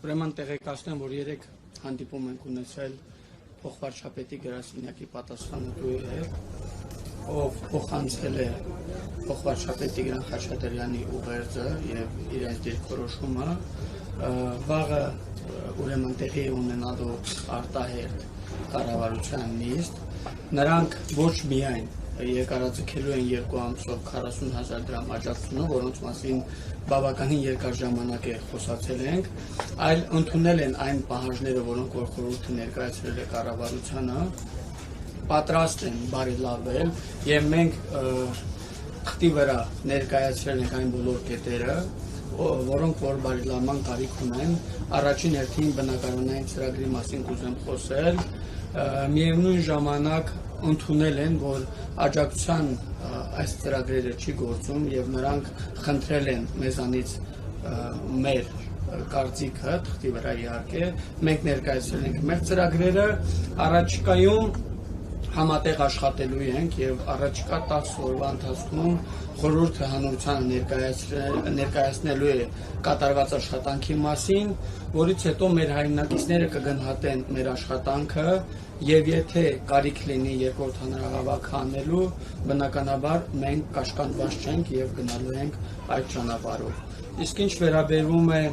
Ուրեմն տեղեկացնեմ, որ երեք հանդիպում ենք ունեցել փոխվարչապետի գրասենյակի պատասխանատուի հետ, ով փոխանցել է փոխվարչապետ Տիգրան Խաչատրյանի ուղերձը եւ իրենց դիրքորոշումը, վաղը ուրեմն տեղի ունենալու արտահերթ կառավարության նիստ, նրանք ոչ միայն երկարաձգելու են 2 ամսով 40,000 դրամ աջակցությունը, որոնց մասին բավականին երկար ժամանակ է խոսացել ենք, այլ ընդունել են այն պահանջները, որոնք որ խորհուրդը ներկայացրել է կառավարությանը, պատրաստ են բարելավել եւ մենք թղթի վրա ներկայացրել ենք այն բոլոր կետերը, որոնք որ բարելավման կարիք ունեն։ Առաջին հերթին բնակարանային ծրագրի մասին կուզեմ խոսել, միևնույն ժամանակ ընդունել են, որ աջակցության այս ծրագրերը չի գործում եւ նրանք խնդրել են մեզանից մեր կարծիքը թղթի վրա իհարկե, մենք ներկայացրել ենք մեր ծրագրերը, առաջիկայում համատեղ աշխատելու ենք եւ առաջիկա 10 օրվա ընթացքում խորհուրդը հանրությանը ներկայացնելու է կատարված աշխատանքի մասին, որից հետո մեր հայրենակիցները կգնահատեն մեր աշխատանքը եւ եթե կարիք լինի երկրորդ հանրահավաք անելու, բնականաբար մենք կաշկանդված չենք եւ գնալու ենք այդ ճանապարհով։ Իսկ ինչ վերաբերվում է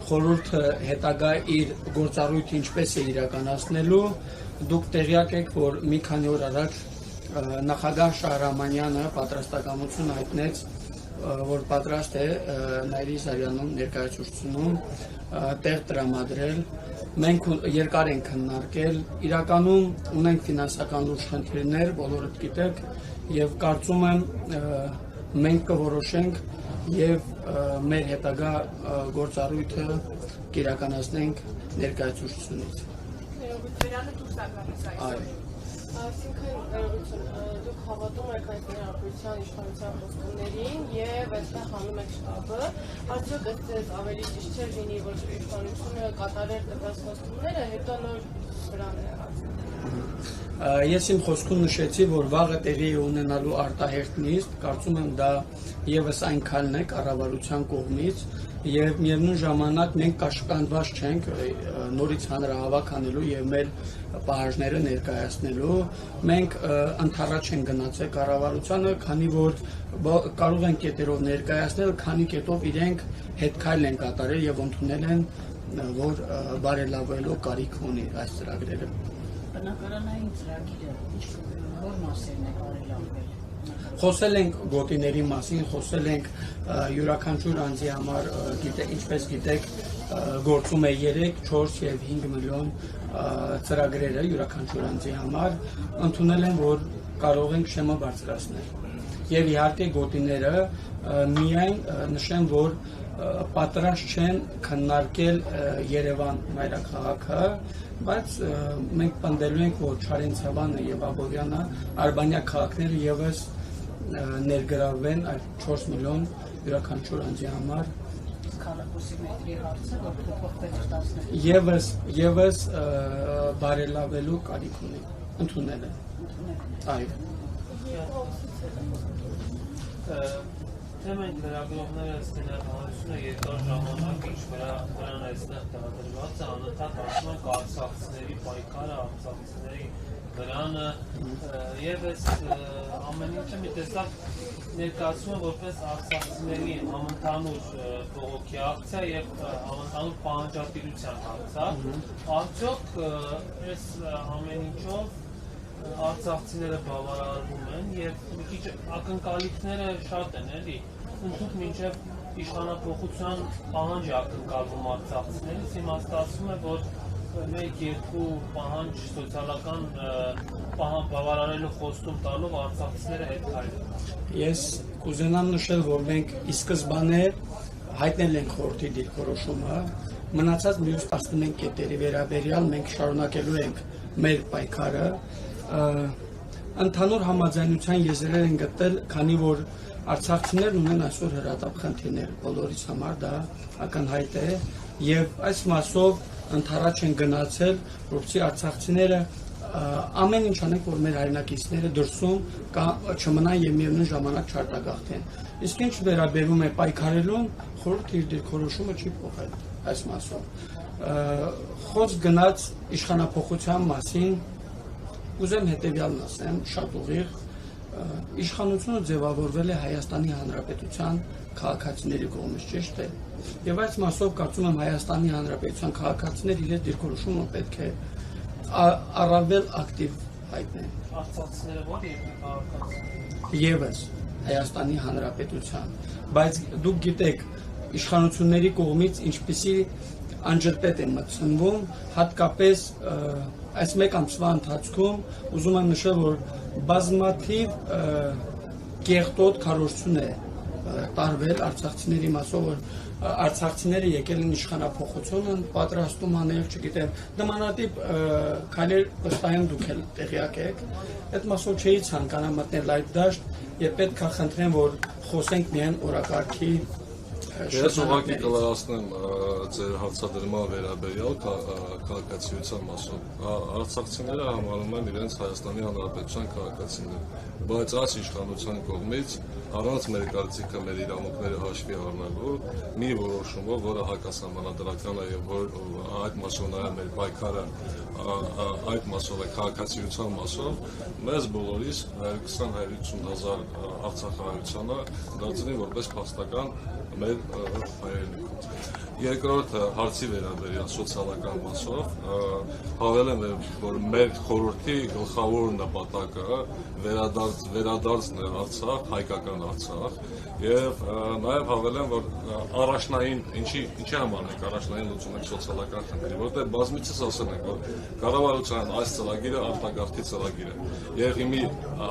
խորհուրդը հետագա իր գործառույթը ինչպես է իրականացնելու, դուք տեղյակ եք, որ մի քանի օր առաջ նախագահ Շահրամանյանը պատրաստակամություն հայտնեց, որ պատրաստ է Նայիրի Զարյանում ներկայացուցությունում տեղ տրամադրել։ Մենք երկար ենք քննարկել, իրականում ունենք ֆինանսական լուրջ խնդիրներ, բոլորդ գիտեք, եւ կարծում եմ մենք կորոշենք եւ մեր հետագա գործառույթը կիրականացնենք ներկայացուցությունից։ Այսինքն դուք հավատում եք այս ներկայացության իշխանության խոստումներին եւ այստեղ հանում եք շտաբը, արդյոք այստեղ ավելի ճիշտ չէ լինի, որ իշխանությունը կատարեր տվյալ խոստումները, հետո նոր վրան է Ես իմ խոսքում նշեցի, որ վաղը տեղի ունենալու արտահերթ նիստ, կարծում եմ դա եւս այն քայլն է կառավարության կողմից եւ միևնույն ժամանակ մենք կաշկանդված չենք նորից հանրահավաք անելու եւ մեր պահանջները ներկայացնելու, մենք ընդառաջ ենք գնացել կառավարությանը, քանի որ կարող են կետերով ներկայացնել, քանի կետով իրենք հետքայլ են կատարել եւ ընդունել են, որ բարելավելու կարիք ունի այս ծրագրերը։ Բնակարանային ծրագիրը որ մասերն է բարելավել։ Խոսել ենք գոտիների մասին, խոսել ենք յուրաքանչյուր անձի համար, ինչպես գիտեք, գործում է 3, 4 եւ 5 միլիոն ծրագրերը յուրաքանչյուր անձի համար, ընդունել են, որ կարող ենք շեմը բարձրացնել։ Եվ իհարկե գոտիները միայն նշեմ, որ պատրաստ չեն քննարկել Երևան մայրաքաղաքը, բայց մենք պնդելու ենք, որ Չարենցավանը եւ Աբովյանը Արբանյա քաղաքները եւս ներգրավվեն այդ 4 միլիոն յուրաքանչյուր անձի համար։ Քառակուսի մետրի հարցը, որ փոխվեց 10 Եվս բարելավելու կարիք ունի, ընդունել է։ Այո։ Թեմային լրագրողները ստենահանությունը երկար ժամանակ ինչ վրան այստեղ տեղադրված է, անընդհատ ասում են արցախցիների պայքարը, արցախցիների վրանը եւ այս ամեն ինչը մի տեսակ ներկայացում է որպես արցախցիների համընդհանուր բողոքի ակցիա եւ համընդհանուր պահանջատիրության ակցիա։ Արդյոք այս ամեն ինչով արցախցիները բավարարվում են եւ մի քիչ ակնկալիքները շատ են, էլի։ Ընդհանուր մինչև իշխանապողության պահանջ է ակնկալվում արցախցիներից, իմաստացում է, որ 1-2 պահանջ սոցիալական բավարարելու խոստում տալով արցախցիները հետ քայլեն։ Ես կուզենամ նշել, որ մենք ի սկզբանե հայտնել ենք խորհրդի դիրքորոշումը, մնացած մյուս 11 կետերի վերաբերյալ մենք շարունակելու ենք մեր պայքարը, ընդհանուր համաձայնության եզրեր են գտել, քանի որ արցախցիներն ունեն այսօր հրատապ խնդիրներ, բոլորիս համար դա ակնհայտ է եւ այս մասով ընդառաջ են գնացել, որպեսզի արցախցիները ամեն ինչ անենք, որ մեր հայրենակիցները դրսում չմնան եւ միևնույն ժամանակ չարտագաղթեն։ Իսկ ինչ վերաբերում է պայքարելուն, խորհուրդը իր դիրքորոշումը չի փոխել այս մասով։ խոսք գնաց իշխանափոխության մասին, ուզեմ հետևյալն ասեմ, շատ ուղիղ, իշխանությունը ձևավորվել է Հայաստանի Հանրապետության քաղաքացիների կողմից, ճիշտ է, եւ այս մասով կարծում եմ Հայաստանի Հանրապետության քաղաքացիները իրենց դիրքորոշումը պետք է առավել ակտիվ հայտնեն։ Արցախցիները ո՞ր երկրի քաղաքացիներ։ Եվս Հայաստանի Հանրապետության, բայց դուք գիտեք իշխանությունների կողմից ինչպիսի անջրպետ է մտցնվում, հատկապես այս մեկ ամսվա ընթացքում ուզում եմ նշել, որ բազմաթիվ կեղտոտ քարոզություն է տարվել արցախցիների մասով, որ արցախցիները եկել են իշխանափոխություն են պատրաստում անել, չգիտեմ, նմանատիպ քայլեր վստահ եմ դուք էլ տեղյակ եք, այդ մասով չէի ցանկանա մտնել այդ դաշտ եւ պետք է խնդրեմ, որ խոսենք միայն օրակարգի Ես ուղղակի կլարացնեմ ձեր հարցադրման վերաբերյալ քաղաքացիության մասով։ Արցախցիները համարում են իրենց Հայաստանի Հանրապետության քաղաքացիներ, բայց այս իշխանության կողմից առանց մեր կարծիքը, մեր իրավունքները հաշվի առնելու մի որոշումով, որը հակասահմանադրական է եւ որ այդ մասով նաեւ մեր պայքարը այդ մասով է քաղաքացիության մասով, մեզ բոլորիս 120-150 հազար արցախահայությանը դարձնի որպես փաստական մեր հայրենիքից։ Երկրորդ հարցի վերաբերյալ սոցիալական մասով հավելել եմ, որ մեր խորհրդի գլխավոր նպատակը վերադարձն է Արցախ, հայկական Արցախ, եւ նաեւ հավելեմ, որ առաջնային ինչի համար ենք առաջնային լուծում ենք սոցիալական խնդիրը, որտեղ բազմիցս ասել ենք, որ կառավարության այս ծրագիրը արտագաղթի ծրագիր է, եւ հիմի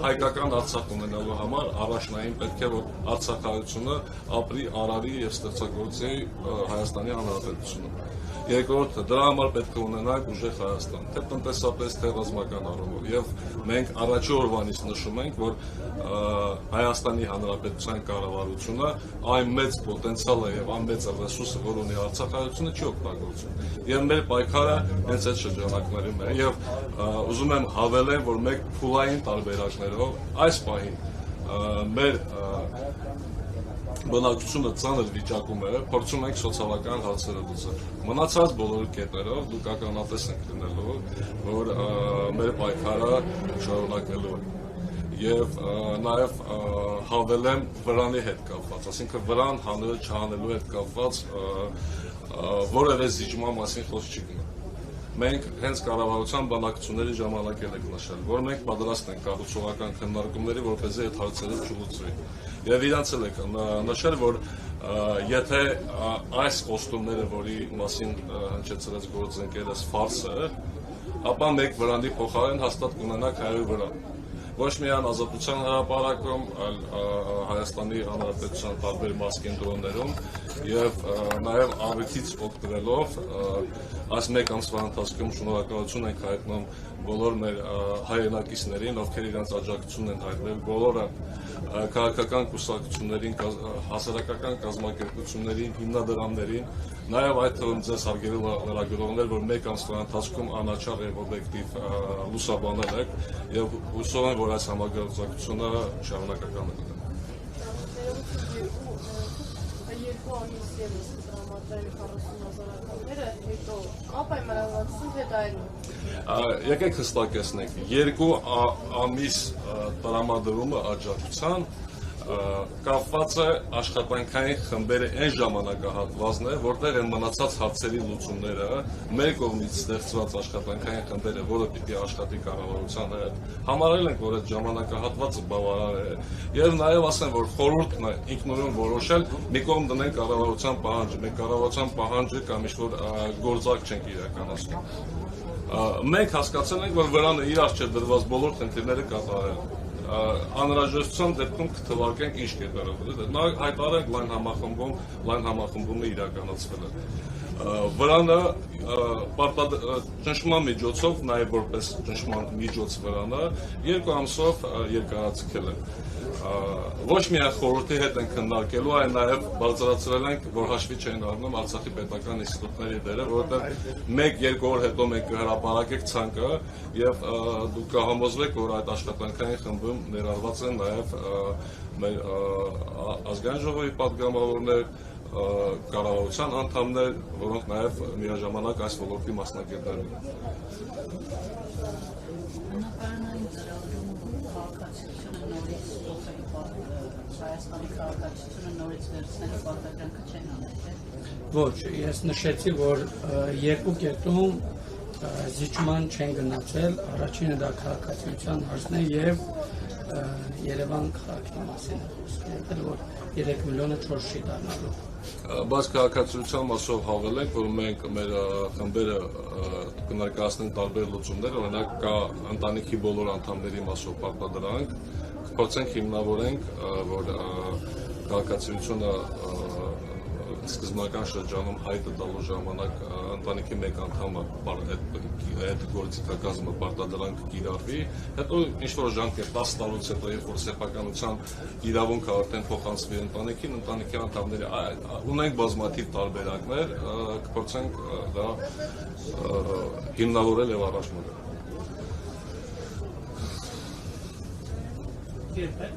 հայկական Արցախ ունենալու համար առաջնային պետք է որ Արցախայությունը ապրի, արարի եւ ստեղծագործի Հայաստանի Հանրապետությունը։ Երկրորդը դրա համար պետք է ունենանք ուժեղ Հայաստան, թե տնտեսապես, թե ռազմական առումով, եւ մենք առաջի օրվանից նշում ենք, որ Հայաստանի Հանրապետության կառավարությունը այն մեծ պոտենցիալը եւ այն մեծ ռեսուրսը, որ ունի Արցախայությունը, չի օգտագործում։ Եվ մեր պայքարը հենց այդ շրջանակներում է եւ ուզում եմ հավելեմ, որ մեկ փուլային տարբերակներով այս պահին մեր բնակչությունը ծանր վիճակում է, փորձում ենք սոցիալական հարցերը լուծել։ Մնացած բոլոր կետերով դուք ականատես եք լինելու, որ մեր պայքարը շարունակելու է։ Եվ նաև հավելեմ վրանի հետ կապված, ասինքն վրան հանել չհանելու հետ կապված որևէ զիջման մասին խոսք չի գնում։ Մենք հենց կառավարության բանակցությունների ժամանակ ենք նշել, որ մենք պատրաստ ենք կառուցողական քննարկումների, որպեսզի այդ հարցերը չլուծվի։ Եվ իրանց էլ եք նշել, որ եթե այս խոստումները, որի մասին հնչեցրեց գործընկերս ֆարս է, ապա մեկ վրանի փոխարեն հաստատ կունենաք 100 վրան։ Ոչ միայն Ազատության հրապարակում, այլ Հայաստանի Հանրապետության տարբեր մասկենտրոններում եւ նաեւ առիթից օգտվելով այս մեկ ամսվա ընթացքում շնորհակալություն ենք հայտնում բոլոր մեր հայրենակիցներին, ովքեր իրենց աջակցությունն են հայտնել, բոլորը քաղաքական կուսակցություններին, հասարակական կազմակերպություններին, հիմնադրամներին, նաև այդ թվում ձեզ հարգելի լրագրողներ, որ մեկ ամսվա ընթացքում անաչառ եւ օբյեկտիվ լուսաբանել եք եւ հուսով եմ, որ այս համագործակցությունը շարունակական է լինելու։ Երկու ամիս ևս տրամադրել 40,000-ականները, հետո ապայմանավորվածություն թե դա էլ։ Եկեք հստակեցնենք, 2 ամիս տրամադրումը աջակցության կապված է աշխատանքային խմբերի այն ժամանակահատվածն է, որտեղ են մնացած հարցերի լուծումները, մեր կողմից ստեղծված աշխատանքային խմբերը, որը պիտի աշխատի կառավարության հետ, համարել ենք, որ այդ ժամանակահատվածը բավարար է, եւ նաեւ ասեմ, որ խորհուրդն է ինքնուրույն որոշել, մի կողմ դնենք կառավարության պահանջը, մենք կառավարության պահանջը կամ ինչ-որ գործարք չենք իրականացնում։ Մենք հասկացել ենք, որ վրանը իրար չէ դրված բոլոր խնդիրները կատարել։ Անհրաժեշտության դեպքում կթվարկենք ինչ կետերով։ Նա հայտարարենք լայն համախմբումը իրականացվել է։ Վրանը ճնշման միջոցով, նաև որպես ճնշման միջոց վրանը 2 ամսով երկարացրել է։ Ոչ միայն խորհրդի հետ են քննարկելու, այլ նաև բարձրացրել ենք, որ հաշվի չեն առնում Արցախի պետական ինստիտուտների դերը, որովհետև 1-2 օր հետո մենք կհրապարակենք ցանկը եւ դուք կհամոզվեք, որ այդ աշխատանքային խմբում ներառված են նաև մեր ազգային ժողովի պատգամավորներ, կառավարության անդամներ, որոնք նաև միաժամանակ այս ոլորտի մասնագետներ են։ Բնակարանային ծրագրում քաղաքացիությունը նորից փոխելու Հայաստանի քաղաքացիությունը նորից վերցնելու պարտադրանքը չեն անել։ Ոչ, ես նշեցի, որ երկու կետում զիջման չեն գնացել, առաջինը դա քաղաքացիության հարցն է եւ Երևան քաղաքի մասին է խոսքը, որ 3 միլիոնը 4 չի դառնալու։ Բայց քաղաքացիության մասով հավել ենք, որ մենք մեր խմբերը կներկայացնենք տարբեր լուծումներ, օրինակ կա ընտանիքի բոլոր անդամների մասով պարտադրանք, կփորձենք հիմնավորենք, որ քաղաքացիությունը սկզբնական շրջանում հայտը տալու ժամանակ ընտանիքի մեկ անդամը այդ գործիքակազմը պարտադրանք կիրառվի, հետո ինչ-որ ժամկետ 10 տարուց հետո, երբ որ սեփականության իրավունքը արդեն փոխանցվի ընտանիքին, ընտանիքի անդամների ունենք բազմաթիվ տարբերակներ, կփորձենք դա հիմնավորել եւ առաջ մղել։ Երբ է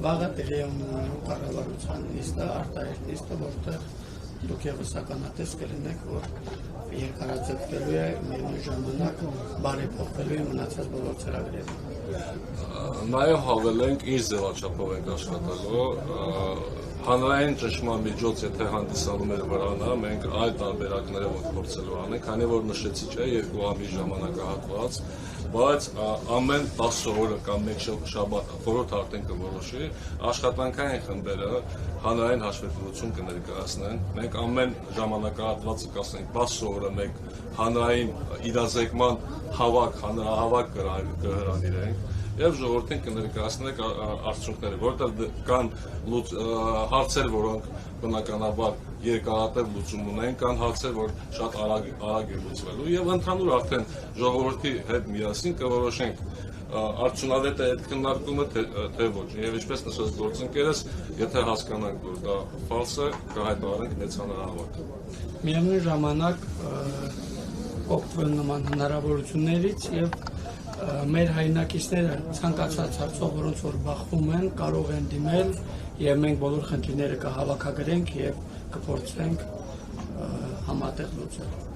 Վաղը տեղի ունենալու կառավարության նիստը, արտահայտ նիստը, որտեղ դուք ևս ականատես կլինեք, որ երկարաձգվելու է միևնույն ժամանակ բարեփոխվելու է մնացած բոլոր ծրագրերը։ Նաև հավելենք ինչ ձևաչափով ենք աշխատելու, հանրային ճնշման միջոց, եթե հանդիսանում էր վրանա, մենք այլ տարբերակներով ենք փորձելու անենք, քանի որ նշեցի չէ, 2 ամիս ժամանակահատված, բայց ամեն 10 օրը կամ մեկ շաբաթ խորհուրդ արդեն կորոշի, աշխատանքային խմբերը հանրային հաշվետվություն կներկայացնեն, մենք ամեն ժամանակահատվածը կասենք 10 օրը մենք հանրային իրազեկման հավաք, հանրահավաք կհրավիրենք եւ ժողովրդին կներկայացնենք արդյունքները, որտեղ կան հարցեր, որոնք բնականաբար երկարատև լուծում ունեն, կան հարցեր, որ շատ արագ է լուծվելու եւ ընդհանուր արդեն ժողովրդի հետ միասին կորոշենք արդյունավետ է այդ քննարկումը թե ոչ եւ ինչպես նշեց գործընկերս, եթե հասկանանք, որ դա ֆալս է, կհայտարարենք մեծ հանրահավաք։ Միևնույն ժամանակ օգտվել նման հնարավորություններից եւ մեր հայրենակիցները ցանկացած հարցով, որոնց որ բախվում են, կարող են դիմել եւ մենք բոլոր խնդիրները կհավաքագրենք եւ կփորձենք համատեղ լուծել։